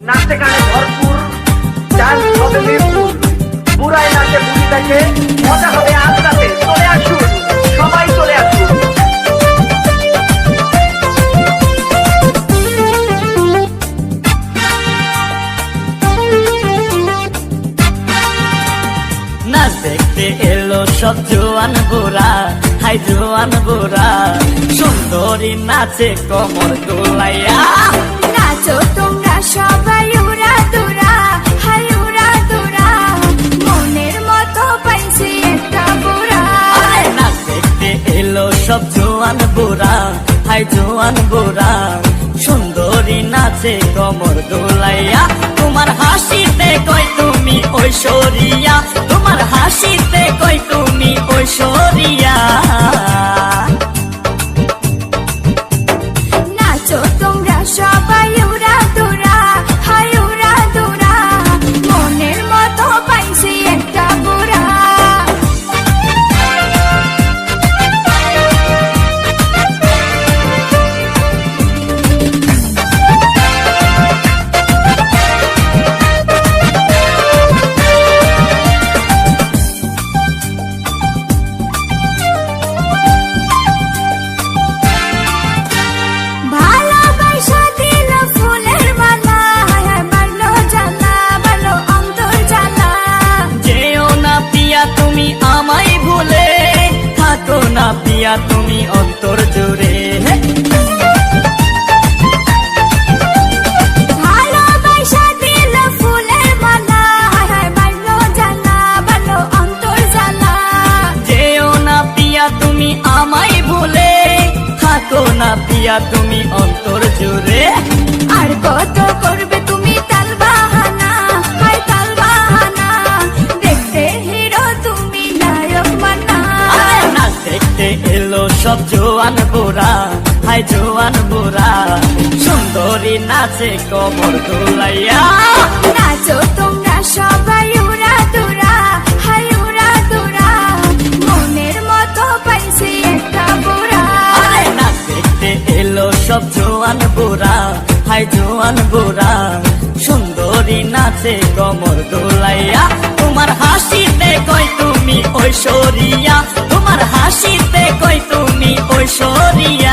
নাচে গানে ভরপুর, ডান্স হবে মিরপুর, বুড়ায় নাচে বুড়ি দেখে, মজা হবে আজ রাতে। চলে আসুন, সবাই চলে আসুন। নাচ দেখতে এলো সব জোয়ান বুড়া, হাই জোয়ান বুড়া, সুন্দরী নাচে কোমর দোলাইয়া। নাচো তোমরা সবাই উড়া দুরা, হাই উড়া দুরা, মনের মতো পাইছি একটা বুড়া। আরে নাচ দেখতে এলো সব জোয়ান বুড়া, হাই জোয়ান বুড়া, সুন্দরী নাচে কোমর দোলাইয়া। তোমার হাসিতে কই তুমি ঐশ্বরিয়া, তোমার হাসিতে কই তুমি ঐশ্বরিয়া। নাচো তোমরা সবাই উড়া দুরা, হাই উড়া দুরা, মনের মতো পাইছি একটা বুড়া। ভালোবাসা দিল ফুলের মালা, হায় বাড়লো জ্বালা, বাড়লো অন্তর জ্বালা। যেও না পিয়া তুমি আমায় ভুলে, থাকো না পিয়া তুমি অন্তর জুড়ে। ভালোবাসা দিল ফুলের মালা, হায় বাড়লো জ্বালা, বাড়লো অন্তর জ্বালা। যেও না পিয়া তুমি আমায় ভুলে, থাকো না পিয়া তুমি অন্তর জুড়ে। আর কত করবে তুমি তাল বাহানা, হায় তাল বাহানা, দেখতে হিরো তুমি নায়ক মানা। আরে নাচ দেখতে এলো সব জোয়ান বুড়া, হাই জোয়ান বুড়া, সুন্দরী নাচে কোমর দোলাইয়া। নাচো তোমরা সবাই উড়া দুরা, হাই উড়া দুরা, মনের মতো পাইছি একটা বুড়া। আরে নাচ দেখতে এলো সব জোয়ান বুড়া, হাই জোয়ান বুড়া, সুন্দরী নাচে কোমর দোলাইয়া। তোমার হাসিতে কই তুমি ঐশ্বরিয়া, তোমার হাসিতে কই তুমি ঐশ্বরিয়া।